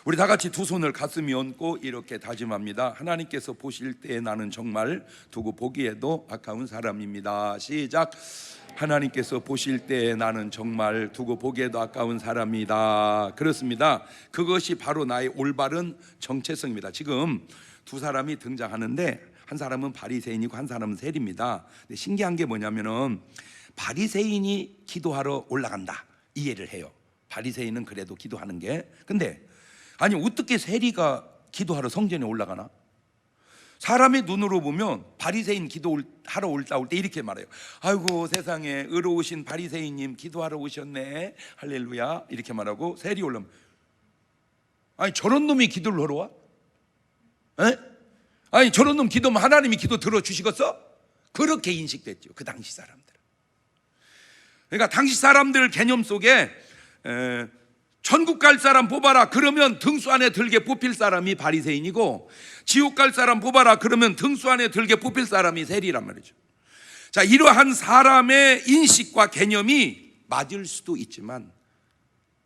우리 다 같이 두 손을 가슴에 얹고 이렇게 다짐합니다. 하나님께서 보실 때 나는 정말 두고 보기에도 아까운 사람입니다. 시작. 하나님께서 보실 때 나는 정말 두고 보기에도 아까운 사람이다. 그렇습니다. 그것이 바로 나의 올바른 정체성입니다. 지금 두 사람이 등장하는데 한 사람은 바리새인이고 한 사람은 세리입니다. 근데 신기한 게 뭐냐면은 바리새인이 기도하러 올라간다 이해를 해요. 바리새인은 그래도 기도하는 게. 근데 아니 어떻게 세리가 기도하러 성전에 올라가나? 사람의 눈으로 보면 바리새인 기도하러 올라올 때 이렇게 말해요. 아이고 세상에 의로우신 바리새인님 기도하러 오셨네 할렐루야 이렇게 말하고, 세리 올라오면 아니 저런 놈이 기도를 하러 와? 에? 아니 저런 놈 기도하면 하나님이 기도 들어주시겠어? 그렇게 인식됐죠 그 당시 사람들. 그러니까 당시 사람들 개념 속에 천국 갈 사람 뽑아라 그러면 등수 안에 들게 뽑힐 사람이 바리새인이고, 지옥 갈 사람 뽑아라 그러면 등수 안에 들게 뽑힐 사람이 세리란 말이죠. 자, 이러한 사람의 인식과 개념이 맞을 수도 있지만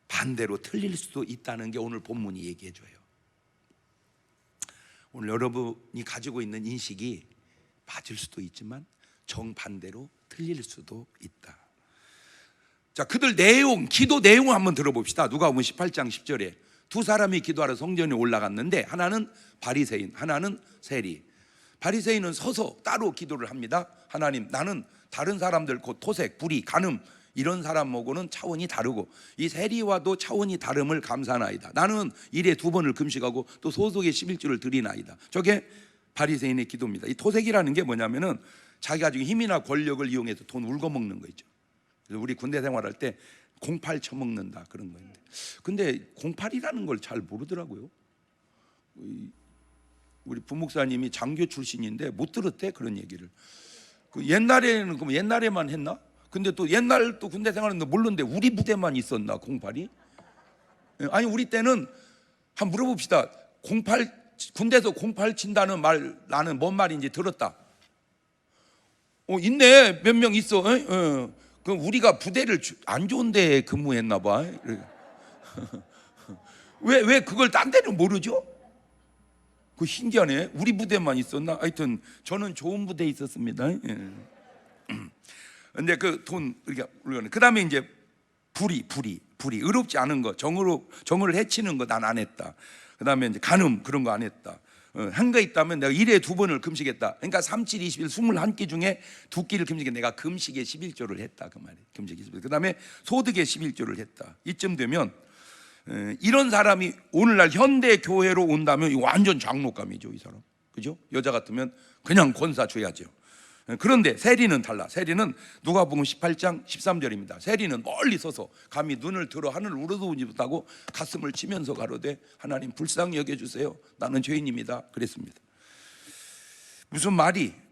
반대로 틀릴 수도 있다는 게 오늘 본문이 얘기해 줘요. 오늘 여러분이 가지고 있는 인식이 맞을 수도 있지만 정반대로 틀릴 수도 있다. 자, 그들 내용, 기도 내용을 한번 들어봅시다. 누가복음 18장 10절에 두 사람이 기도하러 성전에 올라갔는데 하나는 바리새인, 하나는 세리. 바리새인은 서서 따로 기도를 합니다. 하나님, 나는 다른 사람들 곧 토색, 불의, 간음 이런 사람하고는 차원이 다르고 이 세리와도 차원이 다름을 감사하나이다. 나는 일에 2번을 금식하고 또 소속의 11조를 드리나이다. 저게 바리새인의 기도입니다. 이 토색이라는 게 뭐냐면은 자기가 지금 힘이나 권력을 이용해서 돈 울고 먹는 거 있죠. 그래서 우리 군대 생활할 때 08 처먹는다 그런 거인데, 근데 08이라는 걸 잘 모르더라고요. 우리 부목사님이 장교 출신인데 못 들었대 그런 얘기를. 그 옛날에는 그럼 옛날에만 했나? 근데 또 옛날 또 군대 생활했는데 모르는데 우리 부대만 있었나 08이? 아니 우리 때는 한번 물어봅시다. 08 군대에서 08 친다는 말 나는 뭔 말인지 들었다. 있네 몇 명 있어. 그럼 우리가 부대를 안 좋은 데에 근무했나 봐. 왜 그걸 딴 데는 모르죠? 그 신기하네. 우리 부대만 있었나? 하여튼 저는 좋은 부대에 있었습니다. 근데 그 돈 그 다음에 이제 불의 의롭지 않은 거, 정을 해치는 거 난 안 했다. 그 다음에 이제 간음 그런 거 안 했다. 한 거 있다면 내가 일에 2번을 금식했다. 그러니까 3, 7, 21, 21끼 중에 2끼를 금식해 내가 금식에 11조를 했다 그 말이에요. 금식에 11조. 그 다음에 소득에 11조를 했다. 이쯤 되면 이런 사람이 오늘날 현대 교회로 온다면 이거 완전 장로감이죠 이 사람. 그죠? 여자 같으면 그냥 권사 줘야죠. 그런데 세리는 달라. 세리는 누가복음 18장 13절입니다. 세리는 멀리 서서 감히 눈을 들어 하늘을 우러러보지 못하고 가슴을 치면서 가로되 하나님 불쌍히 여겨주세요. 나는 죄인입니다. 그랬습니다.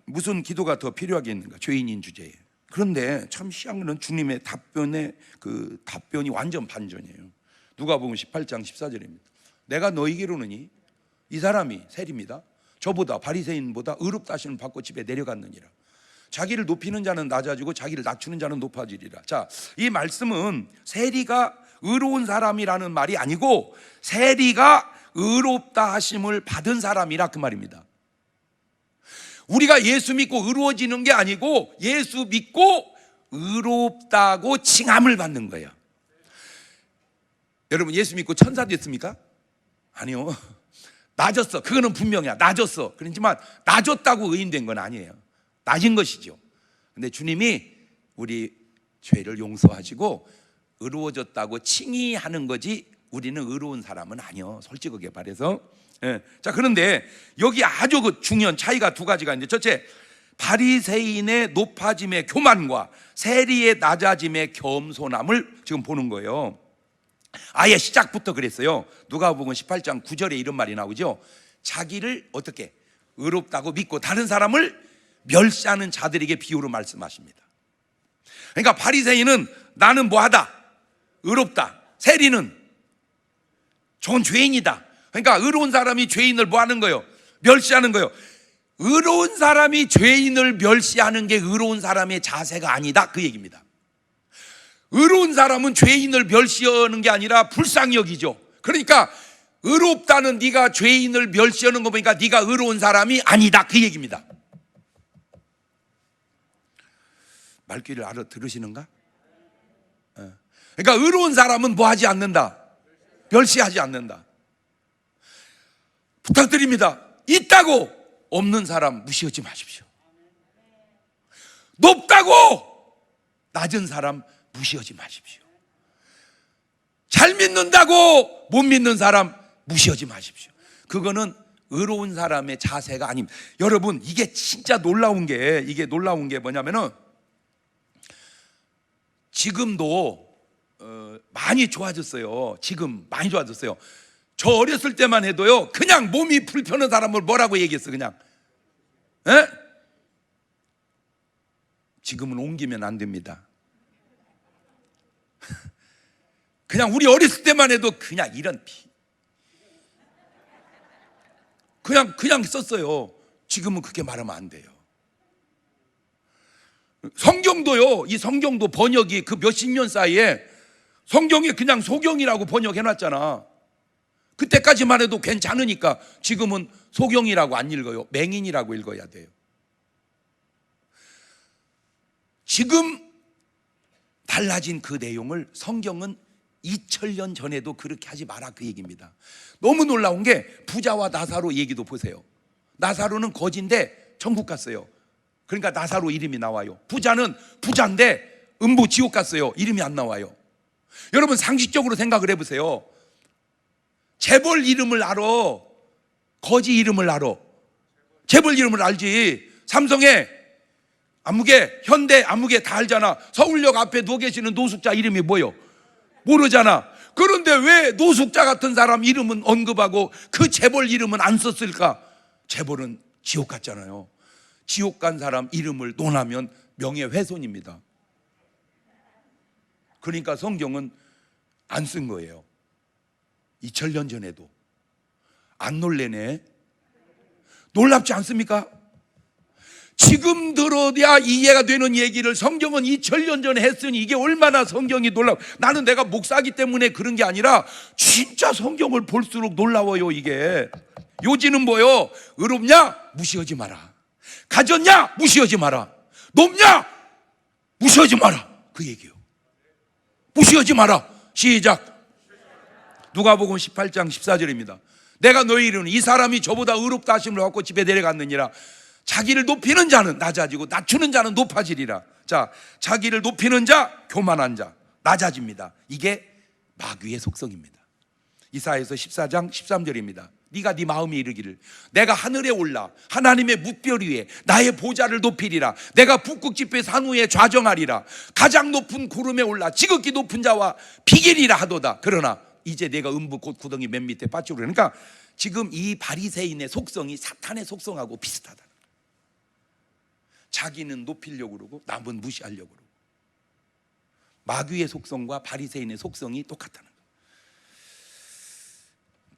무슨 기도가 더 필요하겠는가? 죄인인 주제에. 그런데 참 희한한 건 주님의 그 답변이 완전 반전이에요. 누가복음 18장 14절입니다. 내가 너희에게로느니 이 사람이 세리입니다. 저보다 바리새인보다 의롭다 하심을 받고 집에 내려갔느니라. 자기를 높이는 자는 낮아지고 자기를 낮추는 자는 높아지리라. 자, 이 말씀은 세리가 의로운 사람이라는 말이 아니고 세리가 의롭다 하심을 받은 사람이라 그 말입니다. 우리가 예수 믿고 의로워지는 게 아니고 예수 믿고 의롭다고 칭함을 받는 거예요. 여러분 예수 믿고 천사 됐습니까? 아니요. 낮았어. 그거는 분명해요. 낮았어. 그렇지만 낮았다고 의인된 건 아니에요. 낮은 것이죠. 근데 주님이 우리 죄를 용서하시고 의로워졌다고 칭의하는 거지 우리는 의로운 사람은 아니요. 솔직하게 말해서. 자, 그런데 여기 아주 그 중요한 차이가 두 가지가 있는데, 첫째 바리새인의 높아짐의 교만과 세리의 낮아짐의 겸손함을 지금 보는 거예요. 아예 시작부터 그랬어요. 누가복음 18장 9절에 이런 말이 나오죠. 자기를 어떻게 의롭다고 믿고 다른 사람을 멸시하는 자들에게 비유로 말씀하십니다. 그러니까 바리새인은 나는 뭐하다? 의롭다. 세리는 전 죄인이다. 그러니까 의로운 사람이 죄인을 뭐하는 거예요? 멸시하는 거예요. 의로운 사람이 죄인을 멸시하는 게 의로운 사람의 자세가 아니다 그 얘기입니다. 의로운 사람은 죄인을 멸시하는 게 아니라 불쌍히 여기죠. 그러니까 의롭다는 네가 죄인을 멸시하는 거 보니까 네가 의로운 사람이 아니다, 그 얘기입니다. 말귀를 알아들으시는가? 그러니까 의로운 사람은 뭐 하지 않는다? 멸시하지 않는다. 부탁드립니다. 있다고 없는 사람 무시하지 마십시오. 높다고 낮은 사람 무시하지 마십시오. 잘 믿는다고 못 믿는 사람 무시하지 마십시오. 그거는 의로운 사람의 자세가 아닙니다. 여러분, 이게 진짜 놀라운 게 뭐냐면은 지금도 많이 좋아졌어요. 지금 많이 좋아졌어요. 저 어렸을 때만 해도요, 그냥 몸이 불편한 사람을 뭐라고 얘기했어, 그냥. 에? 지금은 옮기면 안 됩니다. 그냥 우리 어렸을 때만 해도 그냥 이런 그냥 썼어요. 지금은 그렇게 말하면 안 돼요. 성경도요, 이 성경도 번역이 그 몇십 년 사이에 성경이 그냥 소경이라고 번역해 놨잖아. 그때까지만 해도 괜찮으니까 지금은 소경이라고 안 읽어요. 맹인이라고 읽어야 돼요. 지금 달라진 그 내용을 성경은 2000년 전에도 그렇게 하지 마라, 그 얘기입니다. 너무 놀라운 게 부자와 나사로 얘기도 보세요. 나사로는 거지인데 천국 갔어요. 그러니까 나사로 이름이 나와요. 부자는 부자인데 음부 지옥 갔어요. 이름이 안 나와요. 여러분, 상식적으로 생각을 해보세요. 재벌 이름을 알아? 거지 이름을 알아? 재벌 이름을 알지. 삼성에 아무개, 현대 아무개 다 알잖아. 서울역 앞에 누워 계시는 노숙자 이름이 뭐요? 모르잖아. 그런데 왜 노숙자 같은 사람 이름은 언급하고 그 재벌 이름은 안 썼을까? 재벌은 지옥 갔잖아요. 지옥 간 사람 이름을 논하면 명예훼손입니다. 그러니까 성경은 안 쓴 거예요. 2000년 전에도. 안 놀래네. 놀랍지 않습니까? 지금 들어야 이해가 되는 얘기를 성경은 2000년 전에 했으니 이게 얼마나 성경이 놀라워. 나는 내가 목사기 때문에 그런 게 아니라 진짜 성경을 볼수록 놀라워요. 이게 요지는 뭐요? 의롭냐? 무시하지 마라. 가졌냐? 무시하지 마라. 높냐? 무시하지 마라. 그 얘기요. 무시하지 마라. 시작. 누가복음 18장 14절입니다. 내가 너희 이르노니 이 사람이 저보다 의롭다 하심을 받고 집에 내려갔느니라. 자기를 높이는 자는 낮아지고 낮추는 자는 높아지리라. 자, 자기를 높이는 자, 교만한 자 낮아집니다. 이게 마귀의 속성입니다. 이사야서 14장 13절입니다. 네가 네 마음에 이르기를 내가 하늘에 올라 하나님의 뭇별 위에 나의 보좌를 높이리라. 내가 북극지폐 산 위에 좌정하리라. 가장 높은 구름에 올라 지극히 높은 자와 비결이라 하도다. 그러나 이제 내가 음부 곧 구덩이 맨 밑에 빠지고. 그러니까 지금 이 바리새인의 속성이 사탄의 속성하고 비슷하다. 자기는 높이려고 그러고 남은 무시하려고 그러고. 마귀의 속성과 바리새인의 속성이 똑같다는 거예요.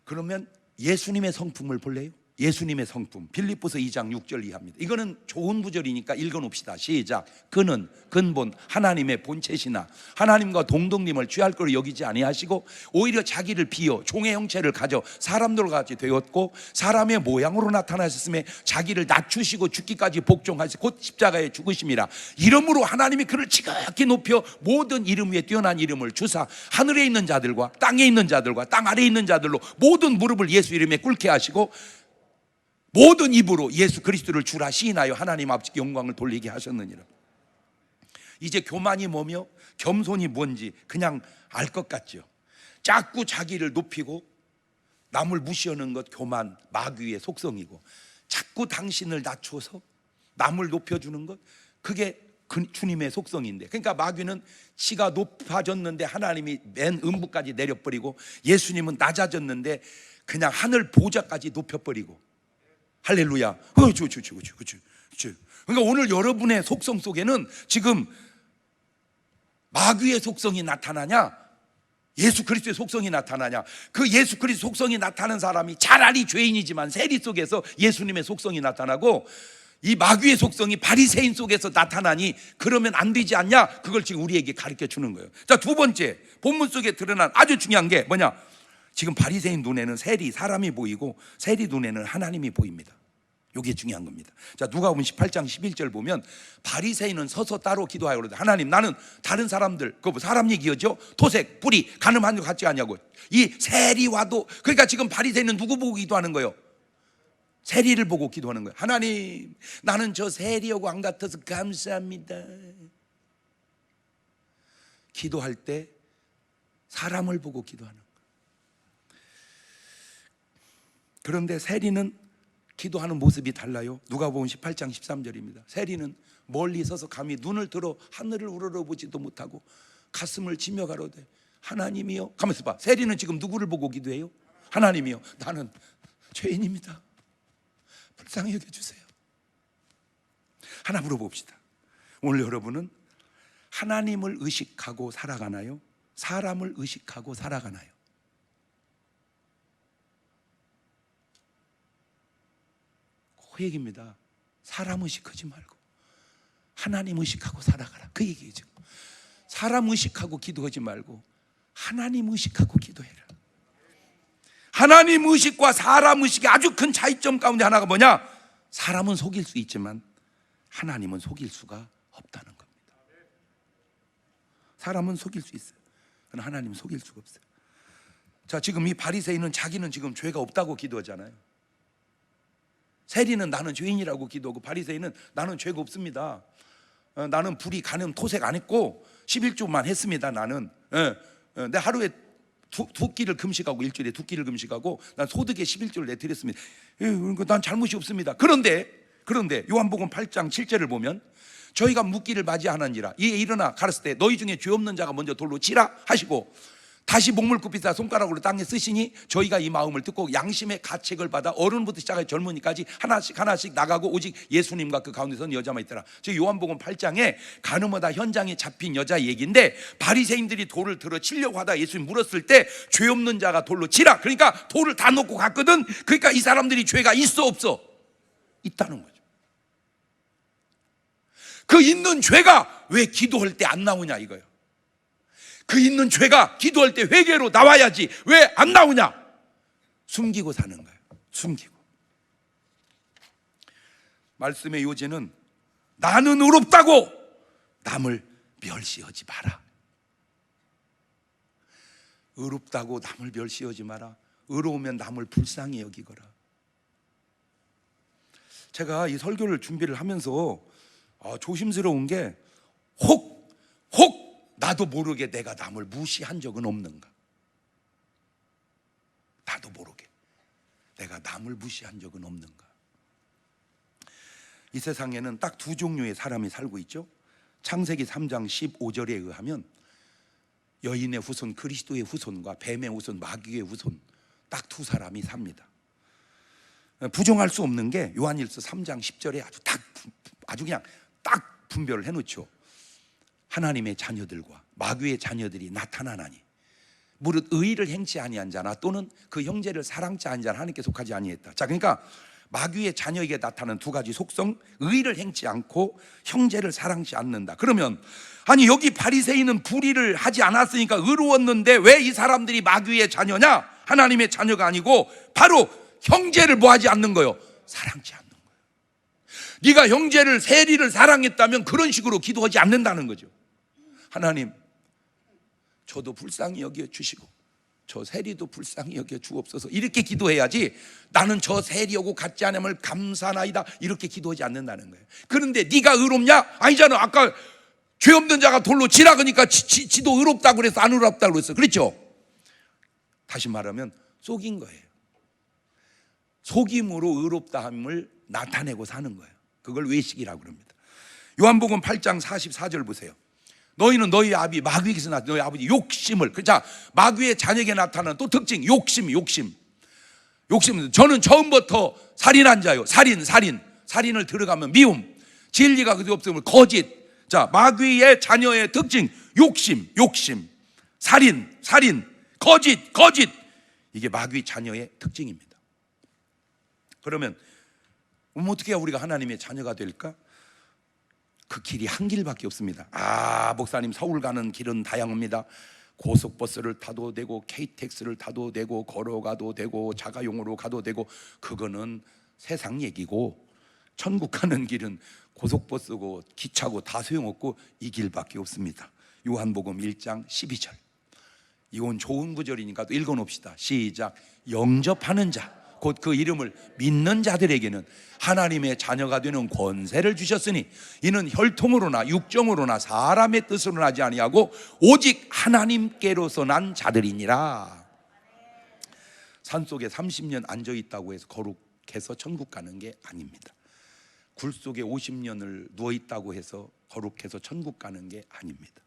그러면 예수님의 성품을 볼래요? 예수님의 성품, 빌립보서 2장 6절 이하입니다. 이거는 좋은 구절이니까 읽어놓읍시다. 시작. 그는 근본 하나님의 본체시나 하나님과 동등님을 취할 것으로 여기지 아니하시고 오히려 자기를 비어 종의 형체를 가져 사람들과 같이 되었고 사람의 모양으로 나타나셨음에 자기를 낮추시고 죽기까지 복종하시고 곧 십자가에 죽으심이라. 이름으로 하나님이 그를 지극히 높여 모든 이름 위에 뛰어난 이름을 주사 하늘에 있는 자들과 땅에 있는 자들과 땅 아래에 있는 자들로 모든 무릎을 예수 이름에 꿇게 하시고 모든 입으로 예수 그리스도를 주라 시인하여 하나님 아버지께 영광을 돌리게 하셨느니라. 이제 교만이 뭐며 겸손이 뭔지 그냥 알 것 같죠. 자꾸 자기를 높이고 남을 무시하는 것 교만, 마귀의 속성이고, 자꾸 당신을 낮춰서 남을 높여주는 것 그게 주님의 속성인데, 그러니까 마귀는 지가 높아졌는데 하나님이 맨 음부까지 내려버리고 예수님은 낮아졌는데 그냥 하늘 보좌까지 높여버리고. 할렐루야. 그렇죠. 그러니까 오늘 여러분의 속성 속에는 지금 마귀의 속성이 나타나냐, 예수 그리스도의 속성이 나타나냐. 그 예수 그리스도 속성이 나타나는 사람이 차라리 죄인이지만 세리 속에서 예수님의 속성이 나타나고, 이 마귀의 속성이 바리새인 속에서 나타나니 그러면 안 되지 않냐. 그걸 지금 우리에게 가르쳐 주는 거예요. 자, 두 번째 본문 속에 드러난 아주 중요한 게 뭐냐, 지금 바리새인 눈에는 세리, 사람이 보이고 세리 눈에는 하나님이 보입니다. 이게 중요한 겁니다. 자, 누가복음 18장 11절 보면 바리새인은 서서 따로 기도하여 그러다 하나님, 나는 다른 사람들, 그 사람 얘기죠, 토색, 뿌리, 간음한 것 같지 않냐고. 이 세리와도, 그러니까 지금 바리새인은 누구 보고 기도하는 거예요? 세리를 보고 기도하는 거예요. 하나님, 나는 저 세리하고 안 같아서 감사합니다. 기도할 때 사람을 보고 기도하는 거예요. 그런데 세리는 기도하는 모습이 달라요. 누가복음 18장 13절입니다. 세리는 멀리 서서 감히 눈을 들어 하늘을 우러러보지도 못하고 가슴을 치며 가로되 하나님이여. 가만있어 봐. 세리는 지금 누구를 보고 기도해요? 하나님이여, 나는 죄인입니다. 불쌍히 여겨주세요. 하나 물어봅시다. 오늘 여러분은 하나님을 의식하고 살아가나요? 사람을 의식하고 살아가나요? 그 얘기입니다. 사람 의식하지 말고 하나님 의식하고 살아가라, 그 얘기죠. 사람 의식하고 기도하지 말고 하나님 의식하고 기도해라. 하나님 의식과 사람 의식의 아주 큰 차이점 가운데 하나가 뭐냐? 사람은 속일 수 있지만 하나님은 속일 수가 없다는 겁니다. 사람은 속일 수 있어요. 그러나 하나님은 속일 수가 없어요. 자, 지금 이 바리새인은 자기는 지금 죄가 없다고 기도하잖아요. 세리는 나는 죄인이라고 기도하고, 바리새인은 나는 죄가 없습니다. 나는 불이, 간음, 토색 안 했고 11조만 했습니다. 나는 내 하루에 두 끼를 금식하고, 일주일에 두 끼를 금식하고 난 소득의 11조를 내드렸습니다. 그러니까 난 잘못이 없습니다. 그런데 요한복음 8장 7절을 보면 저희가 묻기를 맞이하는지라 이에 일어나 가르칠 때 너희 중에 죄 없는 자가 먼저 돌로 치라 하시고 다시 목물 굽히사 손가락으로 땅에 쓰시니 저희가 이 마음을 듣고 양심의 가책을 받아 어른부터 시작해 젊은이까지 하나씩 나가고 오직 예수님과 그 가운데 선 여자만 있더라. 저 요한복음 8장에 간음하다 현장에 잡힌 여자 얘기인데, 바리새인들이 돌을 들어 치려고 하다 예수님 물었을 때 죄 없는 자가 돌로 치라, 그러니까 돌을 다 놓고 갔거든. 그러니까 이 사람들이 죄가 있어 없어? 있다는 거죠. 그 있는 죄가 왜 기도할 때 안 나오냐 이거예요. 그 있는 죄가 기도할 때 회개로 나와야지 왜 안 나오냐? 숨기고 사는 거예요. 숨기고. 말씀의 요지는 나는 의롭다고 남을 멸시하지 마라. 의롭다고 남을 멸시하지 마라. 의로우면 남을 불쌍히 여기거라. 제가 이 설교를 준비를 하면서 조심스러운 게 혹 나도 모르게 내가 남을 무시한 적은 없는가? 나도 모르게 내가 남을 무시한 적은 없는가? 이 세상에는 딱 두 종류의 사람이 살고 있죠. 창세기 3장 15절에 의하면 여인의 후손, 그리스도의 후손과 뱀의 후손, 마귀의 후손, 딱 두 사람이 삽니다. 부정할 수 없는 게 요한일서 3장 10절에 아주 그냥 딱 분별을 해놓죠. 하나님의 자녀들과 마귀의 자녀들이 나타나나니 무릇 의를 행치 아니한 자나 또는 그 형제를 사랑치 아니한 자는 하나님께 속하지 아니했다. 자, 그러니까 마귀의 자녀에게 나타나는 두 가지 속성, 의를 행치 않고 형제를 사랑치 않는다. 그러면 아니 여기 바리새인은 불의를 하지 않았으니까 의로웠는데 왜 이 사람들이 마귀의 자녀냐? 하나님의 자녀가 아니고 바로 형제를 뭐하지 않는 거예요? 사랑치 않는 거예요. 네가 형제를, 세리를 사랑했다면 그런 식으로 기도하지 않는다는 거죠. 하나님, 저도 불쌍히 여겨 주시고 저 세리도 불쌍히 여겨 주옵소서, 이렇게 기도해야지 나는 저 세리하고 같지 않음을 감사나이다 이렇게 기도하지 않는다는 거예요. 그런데 네가 의롭냐? 아니잖아. 아까 죄 없는 자가 돌로 치라 그러니까 지도 의롭다고 그래서 안 의롭다고 그랬어. 그렇죠? 다시 말하면 속인 거예요. 속임으로 의롭다함을 나타내고 사는 거예요. 그걸 외식이라고 그럽니다. 요한복음 8장 44절 보세요. 너희는 너희 아비 마귀에게서 나타난 너희 아버지 욕심을, 자, 마귀의 자녀에게 나타나는 또 특징, 욕심. 저는 처음부터 살인한 자요. 살인을 들어가면 미움, 진리가 그게 없으면 거짓. 자, 마귀의 자녀의 특징, 욕심, 살인, 거짓. 이게 마귀 자녀의 특징입니다. 그러면 어떻게 해야 우리가 하나님의 자녀가 될까? 그 길이 한 길밖에 없습니다. 목사님, 서울 가는 길은 다양합니다. 고속버스를 타도 되고 KTX를 타도 되고 걸어가도 되고 자가용으로 가도 되고, 그거는 세상 얘기고, 천국 가는 길은 고속버스고 기차고 다 소용없고 이 길밖에 없습니다. 요한복음 1장 12절. 이건 좋은 구절이니까 또 읽어놓읍시다. 시작. 영접하는 자, 곧 그 이름을 믿는 자들에게는 하나님의 자녀가 되는 권세를 주셨으니 이는 혈통으로나 육정으로나 사람의 뜻으로 나지 아니하고 오직 하나님께로서 난 자들이니라. 산속에 30년 앉아있다고 해서 거룩해서 천국 가는 게 아닙니다. 굴 속에 50년을 누워있다고 해서 거룩해서 천국 가는 게 아닙니다.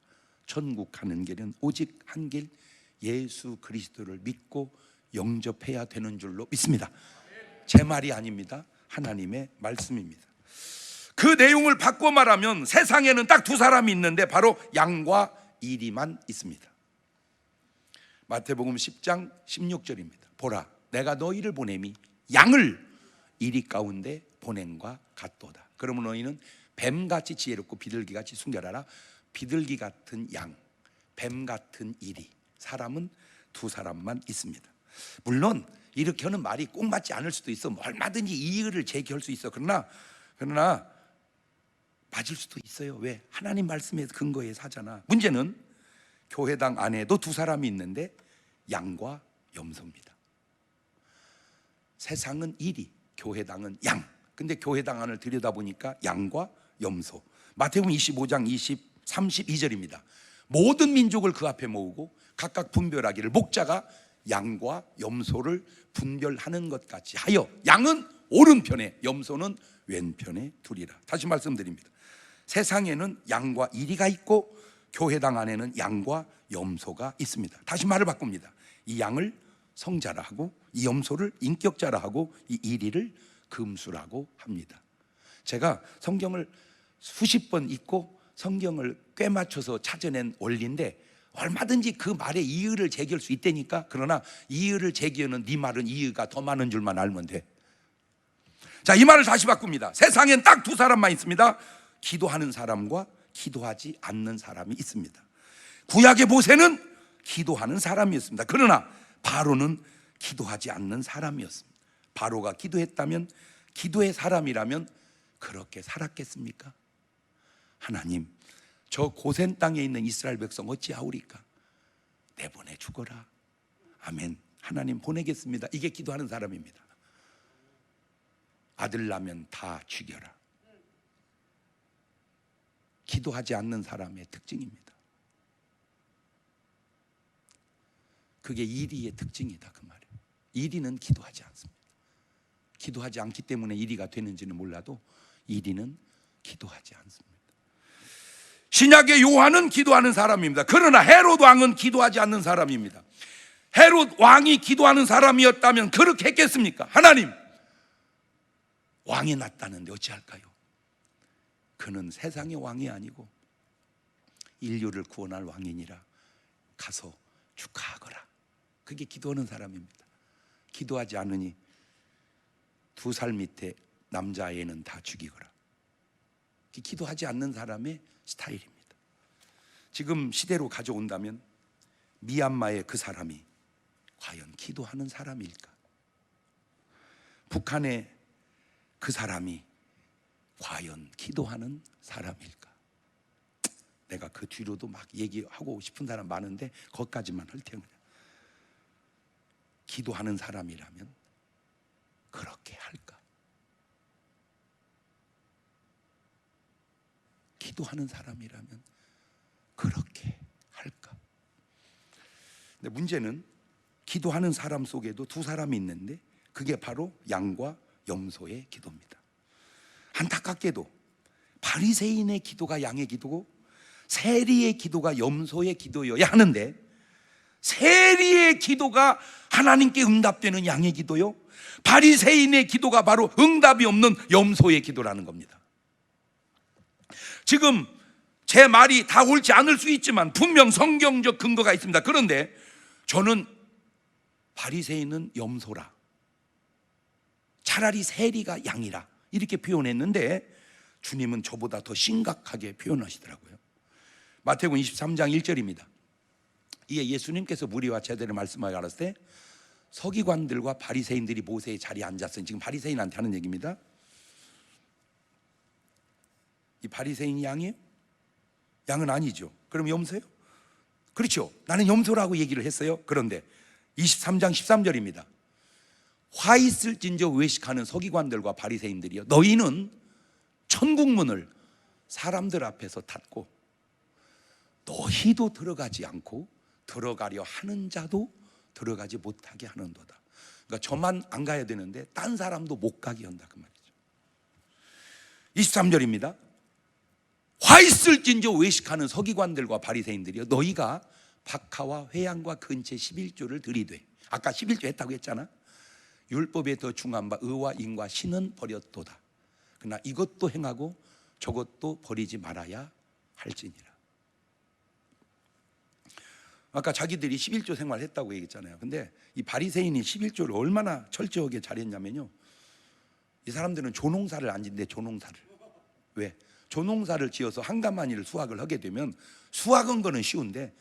천국 가는 길은 오직 한 길, 예수 그리스도를 믿고 영접해야 되는 줄로 믿습니다. 제 말이 아닙니다. 하나님의 말씀입니다. 그 내용을 바꿔 말하면 세상에는 딱 두 사람이 있는데 바로 양과 이리만 있습니다. 마태복음 10장 16절입니다. 보라, 내가 너희를 보냄이 양을 이리 가운데 보냄과 같도다. 그러면 너희는 뱀같이 지혜롭고 비둘기같이 순결하라. 비둘기 같은 양, 뱀 같은 이리. 사람은 두 사람만 있습니다. 물론 이렇게 하는 말이 꼭 맞지 않을 수도 있어. 얼마든지 이의를 제기할 수 있어. 그러나 맞을 수도 있어요. 왜? 하나님 말씀에 근거해서 하잖아. 문제는 교회당 안에도 두 사람이 있는데 양과 염소입니다. 세상은 이리, 교회당은 양. 근데 교회당 안을 들여다보니까 양과 염소. 마태복음 25장 32절입니다. 모든 민족을 그 앞에 모으고 각각 분별하기를 목자가 양과 염소를 분별하는 것 같이 하여 양은 오른편에 염소는 왼편에 두리라. 다시 말씀드립니다. 세상에는 양과 이리가 있고 교회당 안에는 양과 염소가 있습니다. 다시 말을 바꿉니다. 이 양을 성자라 하고 이 염소를 인격자라 하고 이 이리를 금수라고 합니다. 제가 성경을 수십 번 읽고 성경을 꽤 맞춰서 찾아낸 원리인데 얼마든지 그 말에 이의를 제기할 수 있다니까. 그러나 이의를 제기하는 네 말은 이의가 더 많은 줄만 알면 돼. 자, 이 말을 다시 바꿉니다. 세상엔 딱 두 사람만 있습니다. 기도하는 사람과 기도하지 않는 사람이 있습니다. 구약의 모세는 기도하는 사람이었습니다. 그러나 바로는 기도하지 않는 사람이었습니다. 바로가 기도했다면, 기도의 사람이라면 그렇게 살았겠습니까? 하나님, 저 고센 땅에 있는 이스라엘 백성 어찌하오리까? 내보내 죽어라. 아멘. 하나님 보내겠습니다. 이게 기도하는 사람입니다. 아들 나면 다 죽여라. 기도하지 않는 사람의 특징입니다. 그게 이리의 특징이다, 그 말이에요. 이리는 기도하지 않습니다. 기도하지 않기 때문에 이리가 되는지는 몰라도 이리는 기도하지 않습니다. 신약의 요한은 기도하는 사람입니다. 그러나 헤롯 왕은 기도하지 않는 사람입니다. 헤롯 왕이 기도하는 사람이었다면 그렇게 했겠습니까? 하나님, 왕이 났다는데 어찌할까요? 그는 세상의 왕이 아니고 인류를 구원할 왕이니라. 가서 축하하거라. 그게 기도하는 사람입니다. 기도하지 않으니 2살 밑에 남자아이는 다 죽이거라. 기도하지 않는 사람의 스타일입니다. 지금 시대로 가져온다면 미얀마의 그 사람이 과연 기도하는 사람일까? 북한의 그 사람이 과연 기도하는 사람일까? 내가 그 뒤로도 막 얘기하고 싶은 사람 많은데 거기까지만 할 테니까. 기도하는 사람이라면 그렇게 할까? 기도하는 사람이라면 그렇게 할까? 근데 문제는 기도하는 사람 속에도 두 사람이 있는데 그게 바로 양과 염소의 기도입니다. 안타깝게도 바리새인의 기도가 양의 기도고 세리의 기도가 염소의 기도여야 하는데 세리의 기도가 하나님께 응답되는 양의 기도요, 바리새인의 기도가 바로 응답이 없는 염소의 기도라는 겁니다. 지금 제 말이 다 옳지 않을 수 있지만 분명 성경적 근거가 있습니다. 그런데 저는 바리새인은 염소라, 차라리 세리가 양이라 이렇게 표현했는데 주님은 저보다 더 심각하게 표현하시더라고요. 마태복음 23장 1절입니다. 이게 예수님께서 무리와 제자들을 말씀하여 가라을 때 서기관들과 바리새인들이 모세의 자리에 앉았어요. 지금 바리새인한테 하는 얘기입니다. 이 바리새인이 양이에요? 양은 아니죠. 그럼 염소예요? 그렇죠. 나는 염소라고 얘기를 했어요. 그런데 23장 13절입니다. 화 있을진저 외식하는 서기관들과 바리새인들이여, 너희는 천국문을 사람들 앞에서 닫고 너희도 들어가지 않고 들어가려 하는 자도 들어가지 못하게 하는도다. 그러니까 저만 안 가야 되는데 딴 사람도 못 가게 한다 그 말이죠. 23절입니다. 화 있을진저 외식하는 서기관들과 바리새인들이여, 너희가 박하와 회양과 근체 11조를 들이되, 아까 11조 했다고 했잖아. 율법에 더 중한 바 의와 인과 신은 버렸도다. 그러나 이것도 행하고 저것도 버리지 말아야 할지니라. 아까 자기들이 11조 생활했다고 얘기했잖아요. 근데 이 바리새인이 11조를 얼마나 철저하게 잘했냐면요, 이 사람들은 조농사를 안 짓는데, 조농사를. 왜? 조농사를 지어서 한가마니를 수확을 하게 되면 수확한 거는 쉬운데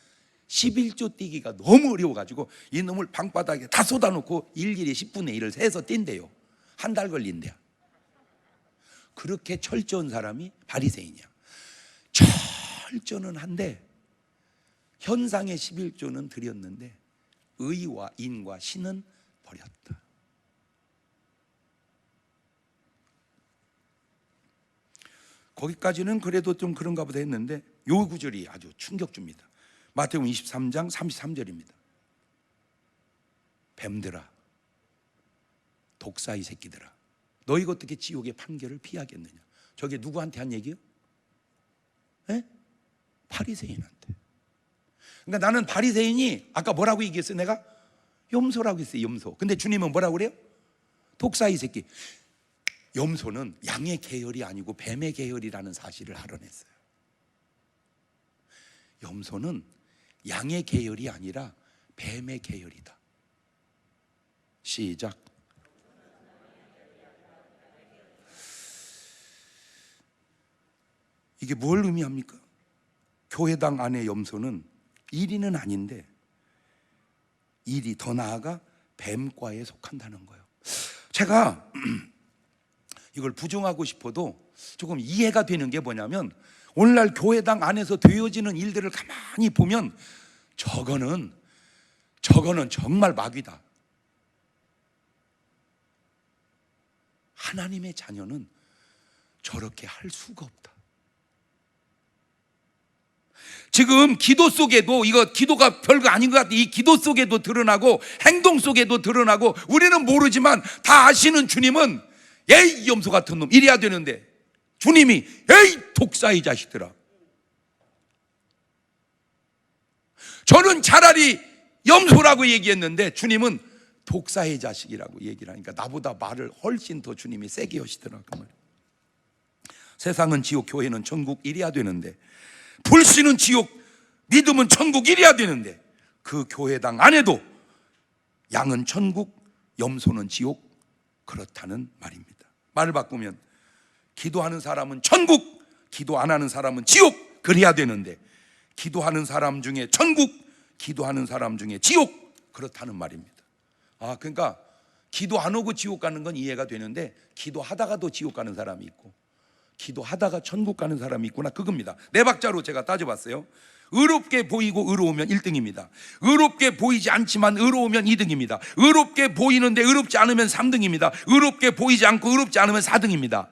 11조 띄기가 너무 어려워가지고 이 놈을 방바닥에 다 쏟아놓고 일일이 10분의 1을 세서 뛴대요. 한 달 걸린대요. 그렇게 철저한 사람이 바리새인이야. 철저는 한데 현상의 11조는 드렸는데 의와 인과 신은 버렸다. 거기까지는 그래도 좀 그런가 보다 했는데 요 구절이 아주 충격 줍니다. 마태복음 23장 33절입니다. 뱀들아, 독사의 새끼들아, 너희가 어떻게 지옥의 판결을 피하겠느냐. 저게 누구한테 한 얘기요? 에? 바리새인한테. 그러니까 나는 바리새인이 아까 뭐라고 얘기했어요? 내가 염소라고 했어요. 염소. 근데 주님은 뭐라고 그래요? 독사의 새끼. 염소는 양의 계열이 아니고 뱀의 계열이라는 사실을 알아냈어요. 염소는 양의 계열이 아니라 뱀의 계열이다. 시작. 이게 뭘 의미합니까? 교회당 안의 염소는 1위는 아닌데 1위, 더 나아가 뱀과에 속한다는 거예요. 제가 이걸 부정하고 싶어도 조금 이해가 되는 게 뭐냐면, 오늘날 교회당 안에서 되어지는 일들을 가만히 보면 저거는 정말 마귀다. 하나님의 자녀는 저렇게 할 수가 없다. 지금 기도 속에도, 이거 기도가 별거 아닌 것 같아. 이 기도 속에도 드러나고 행동 속에도 드러나고, 우리는 모르지만 다 아시는 주님은 에이 염소 같은 놈 이래야 되는데, 주님이 에이 독사의 자식들아, 저는 차라리 염소라고 얘기했는데 주님은 독사의 자식이라고 얘기를 하니까 나보다 말을 훨씬 더 주님이 세게 하시더라고요. 세상은 지옥, 교회는 천국 이래야 되는데, 불신은 지옥, 믿음은 천국 이래야 되는데, 그 교회당 안에도 양은 천국, 염소는 지옥, 그렇다는 말입니다. 말을 바꾸면 기도하는 사람은 천국, 기도 안 하는 사람은 지옥, 그래야 되는데 기도하는 사람 중에 천국, 기도하는 사람 중에 지옥, 그렇다는 말입니다. 그러니까 기도 안 하고 지옥 가는 건 이해가 되는데, 기도하다가도 지옥 가는 사람이 있고 기도하다가 천국 가는 사람이 있구나, 그겁니다. 네 박자로 제가 따져봤어요. 의롭게 보이고 의로우면 1등입니다. 의롭게 보이지 않지만 의로우면 2등입니다. 의롭게 보이는데 의롭지 않으면 3등입니다. 의롭게 보이지 않고 의롭지 않으면 4등입니다.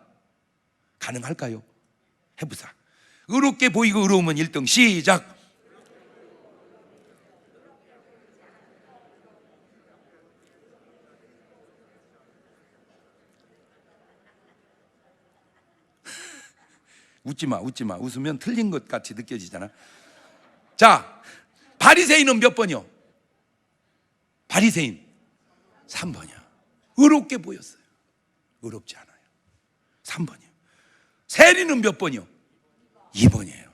가능할까요? 해보자. 의롭게 보이고 의로우면 1등. 시작. 웃지마. 웃으면 틀린 것 같이 느껴지잖아. 자, 바리새인은 몇 번이요? 바리새인 3번이야. 의롭게 보였어요. 의롭지 않아요. 3번이요. 세리는 몇 번이요? 2번이에요.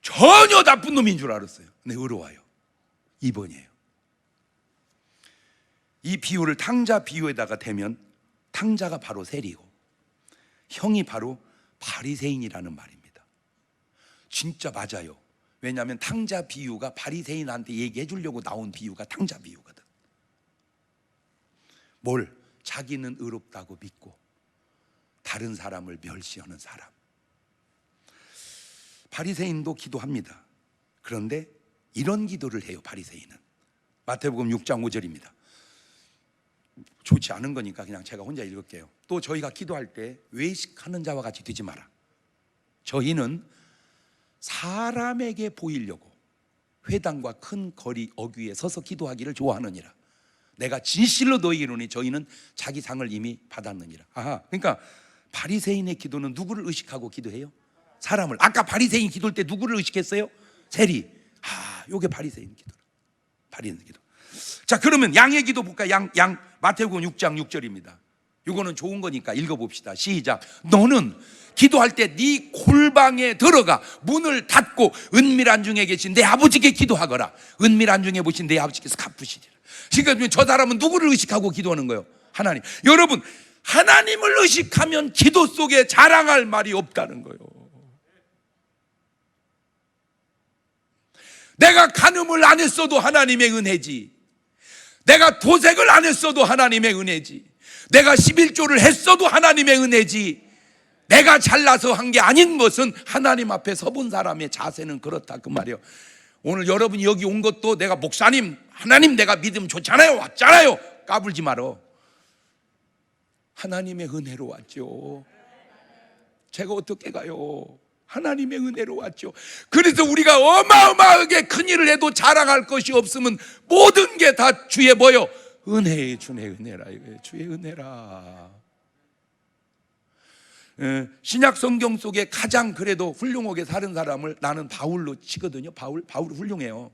전혀 나쁜 놈인 줄 알았어요. 근데 의로워요. 2번이에요. 이 비유를 탕자 비유에다가 대면 탕자가 바로 세리고 형이 바로 바리새인이라는 말입니다. 진짜 맞아요. 왜냐하면 탕자 비유가 바리새인한테 얘기해 주려고 나온 비유가 탕자 비유거든. 뭘? 자기는 의롭다고 믿고 다른 사람을 멸시하는 사람. 바리새인도 기도합니다. 그런데 이런 기도를 해요. 바리새인은 마태복음 6장 5절입니다. 좋지 않은 거니까 그냥 제가 혼자 읽을게요. 또 저희가 기도할 때 외식하는 자와 같이 되지 마라. 저희는 사람에게 보이려고 회당과 큰 거리 어귀에 서서 기도하기를 좋아하느니라. 내가 진실로 너희에게 이르노니 저희는 자기 상을 이미 받았느니라. 그러니까 바리새인의 기도는 누구를 의식하고 기도해요? 사람을. 아까 바리새인 기도할 때 누구를 의식했어요? 세리. 요게 바리새인 기도. 바리새인 기도. 자, 그러면 양의 기도 볼까요? 양 마태복음 6장 6절입니다. 이거는 좋은 거니까 읽어봅시다. 시작. 너는 기도할 때 네 골방에 들어가 문을 닫고 은밀한 중에 계신 내 아버지께 기도하거라. 은밀한 중에 보신 내 아버지께서 갚으시리라. 그러니까 저 사람은 누구를 의식하고 기도하는 거예요? 하나님. 여러분, 하나님을 의식하면 기도 속에 자랑할 말이 없다는 거예요. 내가 간음을 안 했어도 하나님의 은혜지. 내가 도색을 안 했어도 하나님의 은혜지. 내가 11조를 했어도 하나님의 은혜지. 내가 잘나서 한 게 아닌 것은 하나님 앞에 서본 사람의 자세는 그렇다, 그 말이에요. 오늘 여러분이 여기 온 것도 내가 목사님, 하나님 내가 믿음 좋잖아요, 왔잖아요, 까불지 말어. 하나님의 은혜로 왔죠. 제가 어떻게 가요? 하나님의 은혜로 왔죠. 그래서 우리가 어마어마하게 큰 일을 해도 자랑할 것이 없으면 모든 게 다 주의 뭐요? 은혜의 주의 은혜라. 주의 은혜라. 신약 성경 속에 가장 그래도 훌륭하게 사는 사람을 나는 바울로 치거든요. 바울 훌륭해요.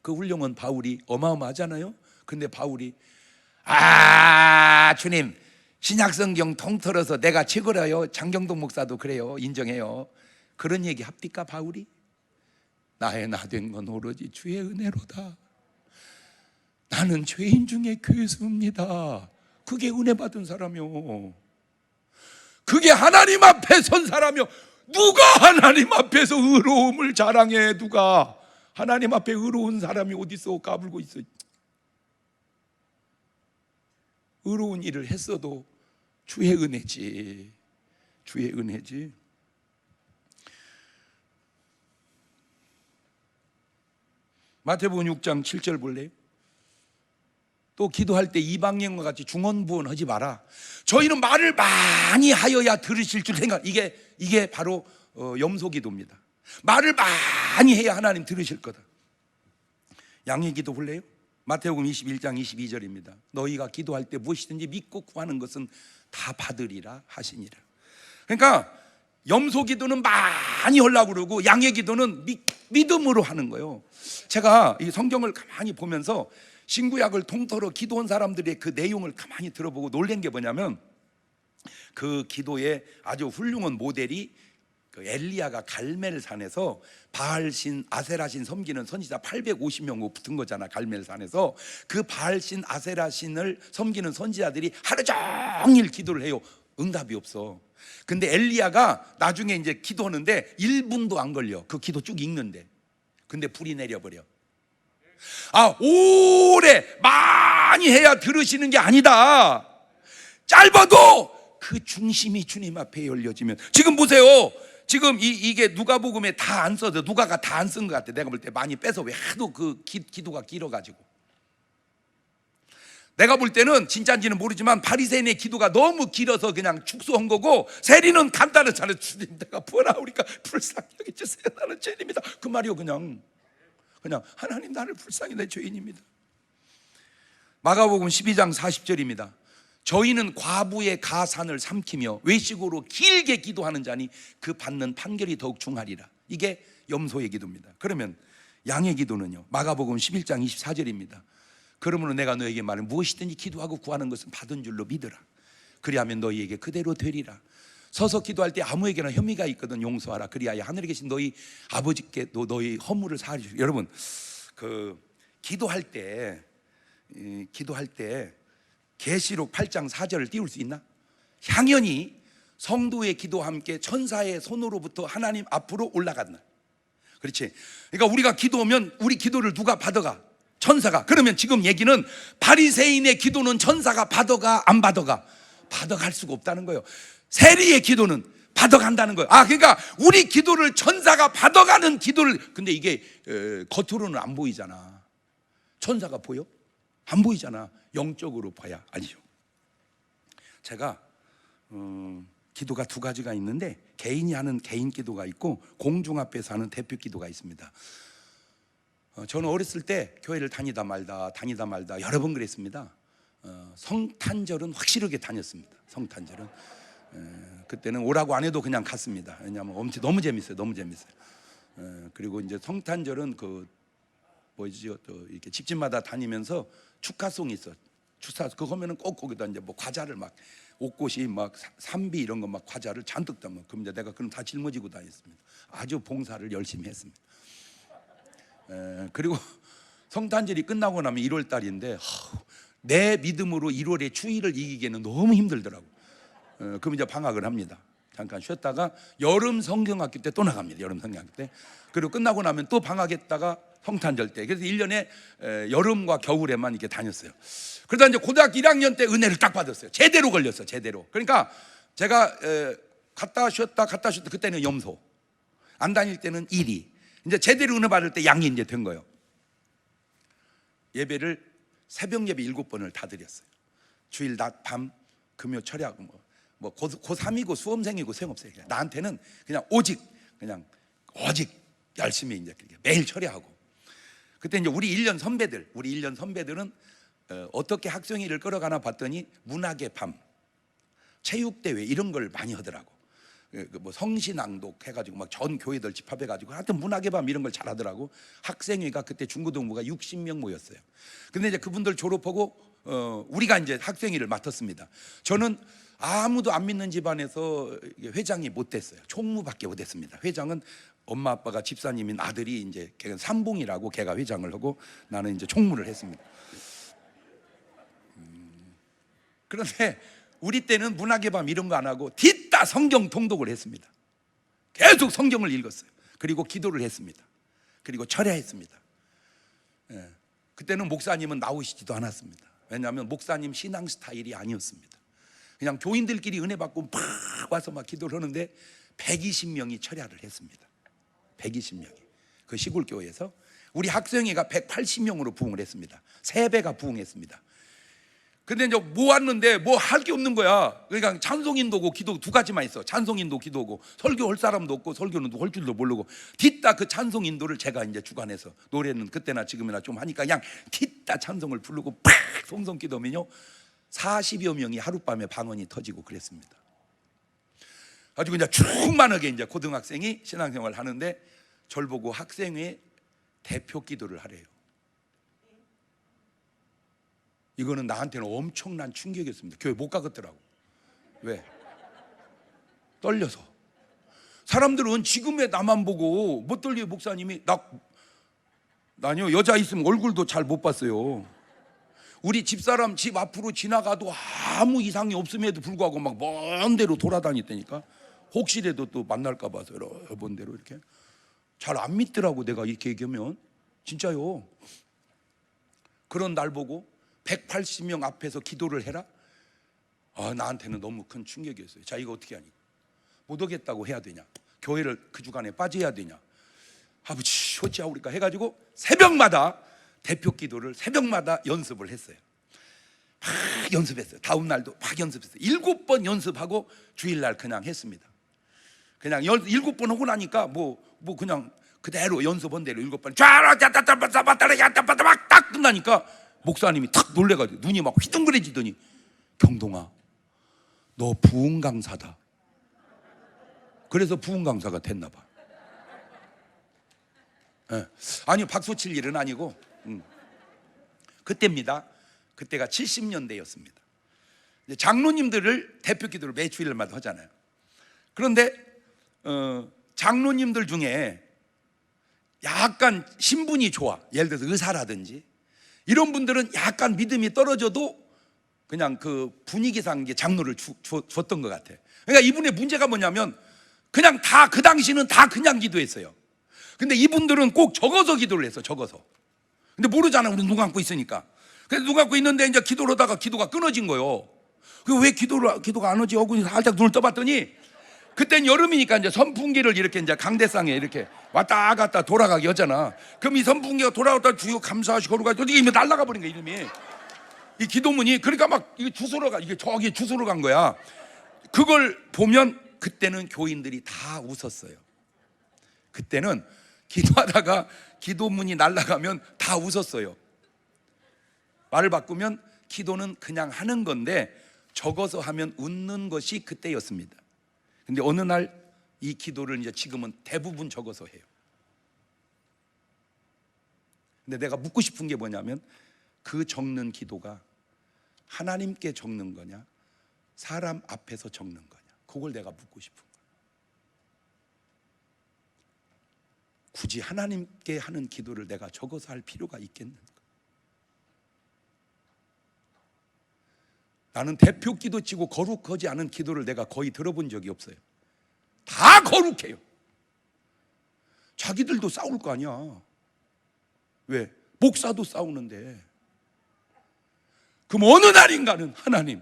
그 훌륭한 바울이 어마어마하잖아요. 근데 바울이 주님 신약 성경 통틀어서 내가 최고라요. 장경동 목사도 그래요. 인정해요. 그런 얘기 합니까 바울이? 나의 나 된 건 오로지 주의 은혜로다. 나는 죄인 중에 괴수입니다. 그게 은혜 받은 사람이요. 그게 하나님 앞에 선 사람이요. 누가 하나님 앞에서 의로움을 자랑해? 누가? 하나님 앞에 의로운 사람이 어디 있어? 까불고 있어. 의로운 일을 했어도 주의 은혜지. 주의 은혜지. 마태복음 6장 7절 볼래요? 또 기도할 때 이방인과 같이 중언부언 하지 마라. 저희는 말을 많이 하여야 들으실 줄 생각. 이게 바로 염소기도입니다. 말을 많이 해야 하나님 들으실 거다. 양의 기도 볼래요? 마태복음 21장 22절입니다. 너희가 기도할 때 무엇이든지 믿고 구하는 것은 다 받으리라 하시니라. 그러니까 염소 기도는 많이 하려고 그러고 양의 기도는 믿음으로 하는 거예요. 제가 이 성경을 가만히 보면서 신구약을 통틀어 기도한 사람들의 그 내용을 가만히 들어보고 놀란 게 뭐냐면, 그 기도의 아주 훌륭한 모델이 그 엘리야가 갈멜산에서 바알신 아세라신 섬기는 선지자 850명 붙은 거잖아. 갈멜산에서 그 바알신 아세라신을 섬기는 선지자들이 하루 종일 기도를 해요. 응답이 없어. 근데 엘리야가 나중에 이제 기도하는데 1분도 안 걸려. 그 기도 쭉 읽는데. 근데 불이 내려버려. 오래 많이 해야 들으시는 게 아니다. 짧아도 그 중심이 주님 앞에 열려지면. 지금 보세요. 지금 이게 누가복음에 다 안 써져. 누가가 다 안 쓴 것 같아. 내가 볼 때 많이 빼서 왜 하도 그 기도가 길어가지고. 내가 볼 때는 진짜인지는 모르지만 바리새인의 기도가 너무 길어서 그냥 축소한 거고, 세리는 간단하잖아요. 주님 내가 부어나오니까 불쌍히 여겨주세요. 나는 죄인입니다. 그 말이요. 그냥 하나님 나를 불쌍히 내 죄인입니다. 마가복음 12장 40절입니다. 저희는 과부의 가산을 삼키며 외식으로 길게 기도하는 자니 그 받는 판결이 더욱 중하리라. 이게 염소의 기도입니다. 그러면 양의 기도는요, 마가복음 11장 24절입니다. 그러므로 내가 너에게 말해 무엇이든지 기도하고 구하는 것은 받은 줄로 믿으라. 그리하면 너희에게 그대로 되리라. 서서 기도할 때 아무에게나 혐의가 있거든 용서하라. 그리하여 하늘에 계신 너희 아버지께 너희 허물을 사하리. 여러분, 그 기도할 때 계시록 8장 4절을 띄울 수 있나? 향연이 성도의 기도와 함께 천사의 손으로부터 하나님 앞으로 올라간다. 그렇지? 그러니까 우리가 기도하면 우리 기도를 누가 받아가? 천사가. 그러면 지금 얘기는 바리새인의 기도는 천사가 받아가 안 받아가? 받아갈 수가 없다는 거예요. 세리의 기도는 받아간다는 거예요. 그러니까 우리 기도를 천사가 받아가는 기도를, 근데 이게 겉으로는 안 보이잖아. 천사가 보여? 안 보이잖아. 영적으로 봐야 아니죠. 제가 기도가 두 가지가 있는데, 개인이 하는 개인 기도가 있고 공중 앞에서 하는 대표 기도가 있습니다. 저는 어렸을 때 교회를 다니다 말다 여러 번 그랬습니다. 성탄절은 확실하게 다녔습니다. 성탄절은 그때는 오라고 안 해도 그냥 갔습니다. 왜냐하면 너무 재밌어요. 너무 재밌어요. 그리고 이제 성탄절은 그 뭐지요, 또 이렇게 집집마다 다니면서 축하송이 있어. 축사 그거 하면은 꼭 거기다 이제 뭐 과자를 막 옷꽃이 막 삼비 이런 거 막 과자를 잔뜩 담아. 그럼 이제 내가 그럼 다 짊어지고 다녔습니다. 아주 봉사를 열심히 했습니다. 그리고 성탄절이 끝나고 나면 1월 달인데 내 믿음으로 1월에 추위를 이기기에는 너무 힘들더라고. 그럼 이제 방학을 합니다. 잠깐 쉬었다가 여름 성경학교 때 또 나갑니다. 여름 성경학교 때. 그리고 끝나고 나면 또 방학했다가 성탄절 때. 그래서 1년에 여름과 겨울에만 이렇게 다녔어요. 그러다 이제 고등학교 1학년 때 은혜를 딱 받았어요. 제대로 걸렸어. 제대로. 그러니까 제가 갔다 쉬었다 그때는 염소, 안 다닐 때는 일이, 이제 제대로 은혜 받을 때 양이 이제 된 거예요. 예배를 새벽 예배 7번을 다 드렸어요. 주일 낮 밤 금요 철야하고 뭐 고3이고 수험생이고 소용없어요. 나한테는 그냥 오직 열심히 이제 매일 철야하고. 그때 이제 우리 1년 선배들은 어떻게 학생회를 끌어가나 봤더니 문학의 밤, 체육대회 이런 걸 많이 하더라고. 뭐 성신낭독 해가지고 막 전 교회들 집합해가지고 하여튼 문학의 밤 이런 걸 잘하더라고. 학생회가 그때 중고등부가 60명 모였어요. 근데 이제 그분들 졸업하고 우리가 이제 학생회를 맡았습니다. 저는 아무도 안 믿는 집안에서 회장이 못 됐어요. 총무밖에 못 됐습니다. 회장은 엄마 아빠가 집사님인 아들이 이제 걔가 삼봉이라고 걔가 회장을 하고 나는 이제 총무를 했습니다. 그런데 우리 때는 문학의 밤 이런 거 안 하고 뒤따 성경 통독을 했습니다. 계속 성경을 읽었어요. 그리고 기도를 했습니다. 그리고 철야했습니다. 그때는 목사님은 나오시지도 않았습니다. 왜냐하면 목사님 신앙 스타일이 아니었습니다. 그냥 교인들끼리 은혜 받고 막 와서 막 기도를 하는데 120명이 철야를 했습니다. 120명이 그 시골 교회에서 우리 학생회가 180명으로 부흥을 했습니다. 3배가 부흥했습니다. 근데 이제 모았는데 뭐 할 게 없는 거야. 그러니까 찬송인도고 기도 두 가지만 있어. 찬송인도 기도고 설교할 사람도 없고 설교는 할 줄도 모르고 뒤따 그 찬송인도를 제가 이제 주관해서 노래는 그때나 지금이나 좀 하니까 그냥 뒤따 찬송을 부르고 팍 송송 기도면요 40여 명이 하룻밤에 방언이 터지고 그랬습니다. 아주 그냥 충만하게 이제 고등학생이 신앙생활을 하는데 절 보고 학생회 대표 기도를 하래요. 이거는 나한테는 엄청난 충격이었습니다. 교회 못 가겠더라고. 왜? 떨려서. 사람들은 지금의 나만 보고 못 떨려. 목사님이 나요 여자 있으면 얼굴도 잘 못 봤어요. 우리 집사람 집 앞으로 지나가도 아무 이상이 없음에도 불구하고 막 먼 데로 돌아다녔다니까. 혹시라도 또 만날까 봐서 여러 번 대로 이렇게 잘 안 믿더라고. 내가 이렇게 얘기하면 진짜요. 그런 날 보고 180명 앞에서 기도를 해라? 나한테는 너무 큰 충격이었어요. 자, 이거 어떻게 하니? 못 오겠다고 해야 되냐? 교회를 그 주간에 빠져야 되냐? 아버지 어찌하오리까 해가지고 새벽마다 대표 기도를 새벽마다 연습을 했어요. 막 연습했어요. 다음 날도 막 연습했어요. 7번 연습하고 주일날 그냥 했습니다. 그냥 7번 하고 나니까 뭐 그냥 그대로 연습한 대로 7번 딱 끝나니까 목사님이 탁 놀래가지고 눈이 막 휘둥그레지더니 경동아 너 부흥 강사다. 그래서 부흥 강사가 됐나 봐. 아니요 박수 칠 일은 아니고 그때입니다. 그때가 70년대였습니다. 장로님들을 대표 기도를 매 주일마다 하잖아요. 그런데 장로님들 중에 약간 신분이 좋아, 예를 들어서 의사라든지 이런 분들은 약간 믿음이 떨어져도 그냥 그 분위기상 장로를 줬던 것 같아. 그러니까 이분의 문제가 뭐냐면 그냥 다 그 당시는 다 그냥 기도했어요. 근데 이분들은 꼭 적어서 기도를 했어, 적어서. 근데 모르잖아, 우리 눈 감고 있으니까. 그래서 눈 감고 있는데 이제 기도를 하다가 기도가 끊어진 거예요. 왜 기도가 안 오지 하고 살짝 눈을 떠봤더니, 그땐 여름이니까 이제 선풍기를 이렇게 이제 강대상에 이렇게 왔다 갔다 돌아가게 하잖아. 그럼 이 선풍기가 돌아왔다 주여 감사하시고 그러고 이게 이미 날아가 버린 거야, 이름이. 이 기도문이. 그러니까 막 이게 주소로 가, 이게 저기 주소로 간 거야. 그걸 보면 그때는 교인들이 다 웃었어요. 그때는 기도하다가 기도문이 날아가면 다 웃었어요. 말을 바꾸면 기도는 그냥 하는 건데 적어서 하면 웃는 것이 그때였습니다. 근데 어느 날 이 기도를 이제 지금은 대부분 적어서 해요. 근데 내가 묻고 싶은 게 뭐냐면, 그 적는 기도가 하나님께 적는 거냐, 사람 앞에서 적는 거냐, 그걸 내가 묻고 싶은 거야. 굳이 하나님께 하는 기도를 내가 적어서 할 필요가 있겠는가? 나는 대표 기도치고 거룩하지 않은 기도를 내가 거의 들어본 적이 없어요. 다 거룩해요. 자기들도 싸울 거 아니야. 왜? 목사도 싸우는데. 그럼 어느 날인가는 하나님,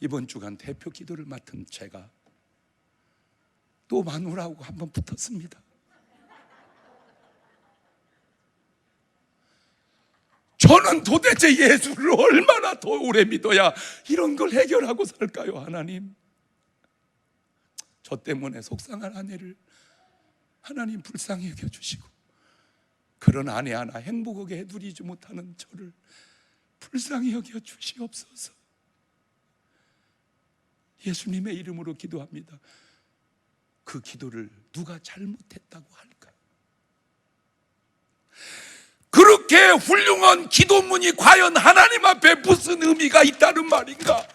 이번 주간 대표 기도를 맡은 제가 또 마누라하고 한번 붙었습니다. 저는 도대체 예수를 얼마나 더 오래 믿어야 이런 걸 해결하고 살까요, 하나님? 저 때문에 속상한 아내를 하나님 불쌍히 여겨주시고, 그런 아내 하나 행복하게 해드리지 못하는 저를 불쌍히 여겨주시옵소서. 예수님의 이름으로 기도합니다. 그 기도를 누가 잘못했다고 할까? 그렇게 훌륭한 기도문이 과연 하나님 앞에 무슨 의미가 있다는 말인가?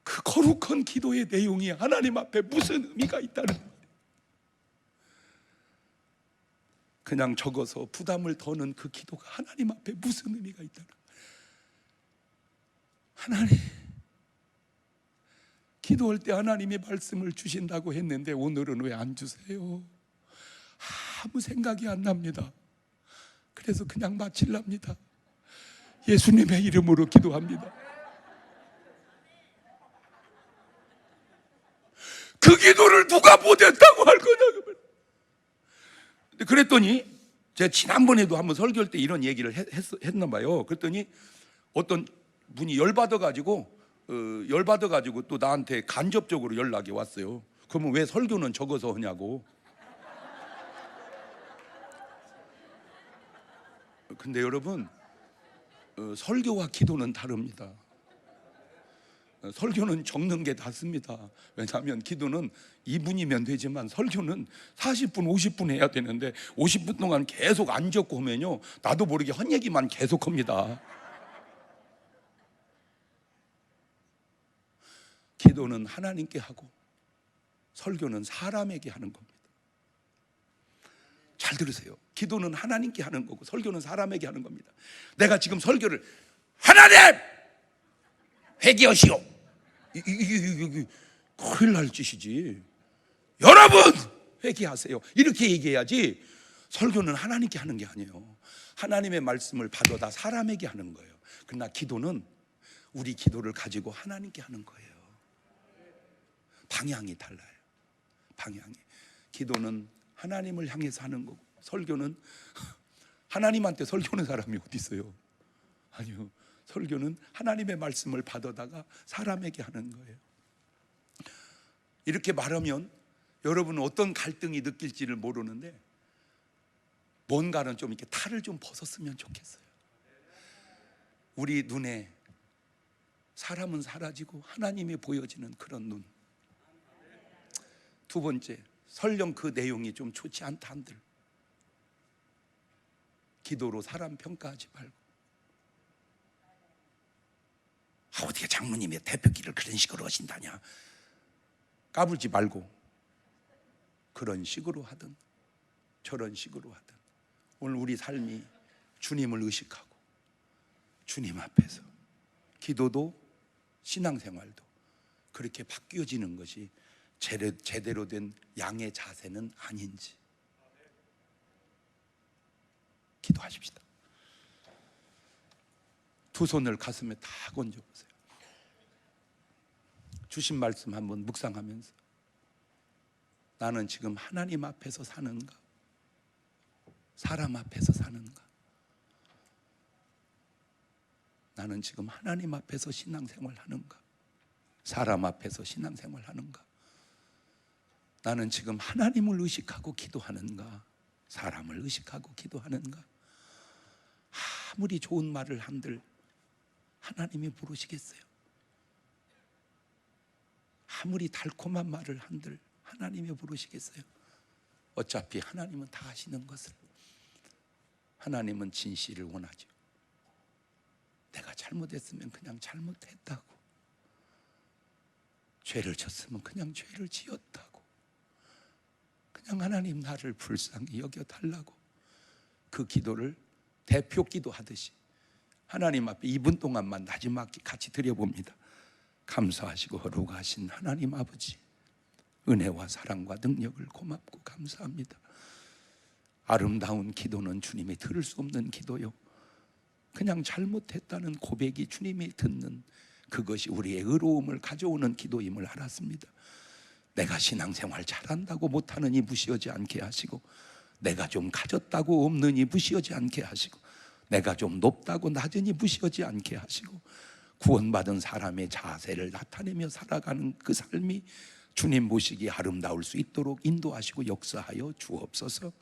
그 거룩한 기도의 내용이 하나님 앞에 무슨 의미가 있다는 말이에요. 그냥 적어서 부담을 더는 그 기도가 하나님 앞에 무슨 의미가 있다는 거예요. 하나님, 기도할 때 하나님이 말씀을 주신다고 했는데 오늘은 왜 안 주세요? 아무 생각이 안 납니다. 그래서 그냥 마칠랍니다. 예수님의 이름으로 기도합니다. 그 기도를 누가 못했다고 할 거냐? 그랬더니 제가 지난번에도 한번 설교할 때 이런 얘기를 했나 봐요. 그랬더니 어떤 분이 열받아가지고 또 나한테 간접적으로 연락이 왔어요. 그러면 왜 설교는 적어서 하냐고. 근데 여러분, 설교와 기도는 다릅니다. 설교는 적는 게 낫습니다. 왜냐하면 기도는 2분이면 되지만 설교는 40분, 50분 해야 되는데 50분 동안 계속 안 적고 하면요, 나도 모르게 헛얘기만 계속 합니다. 기도는 하나님께 하고 설교는 사람에게 하는 겁니다. 잘 들으세요. 기도는 하나님께 하는 거고 설교는 사람에게 하는 겁니다. 내가 지금 설교를 하나님! 회개하시오, 이게 큰일 날 짓이지. 여러분 회개하세요, 이렇게 얘기해야지. 설교는 하나님께 하는 게 아니에요. 하나님의 말씀을 받아다 사람에게 하는 거예요. 그러나 기도는 우리 기도를 가지고 하나님께 하는 거예요. 방향이 달라요. 방향이. 기도는 하나님을 향해서 하는 거고 설교는 하나님한테 설교하는 사람이 어디 있어요? 아니요. 설교는 하나님의 말씀을 받아다가 사람에게 하는 거예요. 이렇게 말하면 여러분은 어떤 갈등이 느낄지를 모르는데 뭔가는 좀 이렇게 탈을 좀 벗었으면 좋겠어요. 우리 눈에 사람은 사라지고 하나님이 보여지는 그런 눈. 두 번째, 설령 그 내용이 좀 좋지 않다 한들 기도로 사람 평가하지 말고, 어떻게 장로님이 대표기를 그런 식으로 하신다냐, 까불지 말고 그런 식으로 하든 저런 식으로 하든 오늘 우리 삶이 주님을 의식하고 주님 앞에서 기도도 신앙생활도 그렇게 바뀌어지는 것이 제대로 된 양의 자세는 아닌지 기도하십시다. 두 손을 가슴에 다 얹어보세요. 주신 말씀 한번 묵상하면서 나는 지금 하나님 앞에서 사는가? 사람 앞에서 사는가? 나는 지금 하나님 앞에서 신앙생활 하는가? 사람 앞에서 신앙생활 하는가? 나는 지금 하나님을 의식하고 기도하는가? 사람을 의식하고 기도하는가? 아무리 좋은 말을 한들 하나님이 부르시겠어요? 아무리 달콤한 말을 한들 하나님이 부르시겠어요? 어차피 하나님은 다 아시는 것을. 하나님은 진실을 원하죠. 내가 잘못했으면 그냥 잘못했다고, 죄를 졌으면 그냥 죄를 지었다고, 그냥 하나님 나를 불쌍히 여겨달라고 그 기도를 대표 기도하듯이 하나님 앞에 2분 동안만 나지막히 같이 드려봅니다. 감사하시고 거룩하신 하나님 아버지, 은혜와 사랑과 능력을 고맙고 감사합니다. 아름다운 기도는 주님이 들을 수 없는 기도요, 그냥 잘못했다는 고백이 주님이 듣는 그것이 우리의 의로움을 가져오는 기도임을 알았습니다. 내가 신앙생활 잘한다고 못하느니 무시하지 않게 하시고, 내가 좀 가졌다고 없느니 무시하지 않게 하시고, 내가 좀 높다고 낮으니 무시하지 않게 하시고, 구원받은 사람의 자세를 나타내며 살아가는 그 삶이 주님 보시기에 아름다울 수 있도록 인도하시고 역사하여 주옵소서.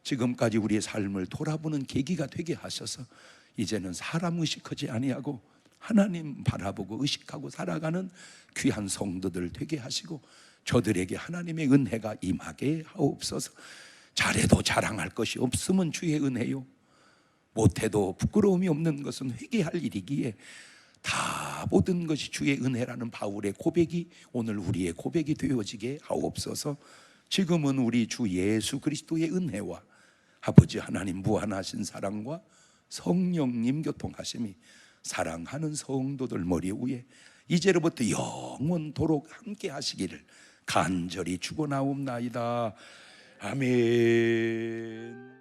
지금까지 우리의 삶을 돌아보는 계기가 되게 하셔서 이제는 사람 의식하지 아니하고 하나님 바라보고 의식하고 살아가는 귀한 성도들 되게 하시고, 저들에게 하나님의 은혜가 임하게 하옵소서. 잘해도 자랑할 것이 없으면 주의 은혜요, 못해도 부끄러움이 없는 것은 회개할 일이기에 다 모든 것이 주의 은혜라는 바울의 고백이 오늘 우리의 고백이 되어지게 하옵소서. 지금은 우리 주 예수 그리스도의 은혜와 아버지 하나님 무한하신 사랑과 성령님 교통하심이 사랑하는 성도들 머리 위에 이제로부터 영원토록 함께 하시기를 간절히 축원하옵나이다. 아멘.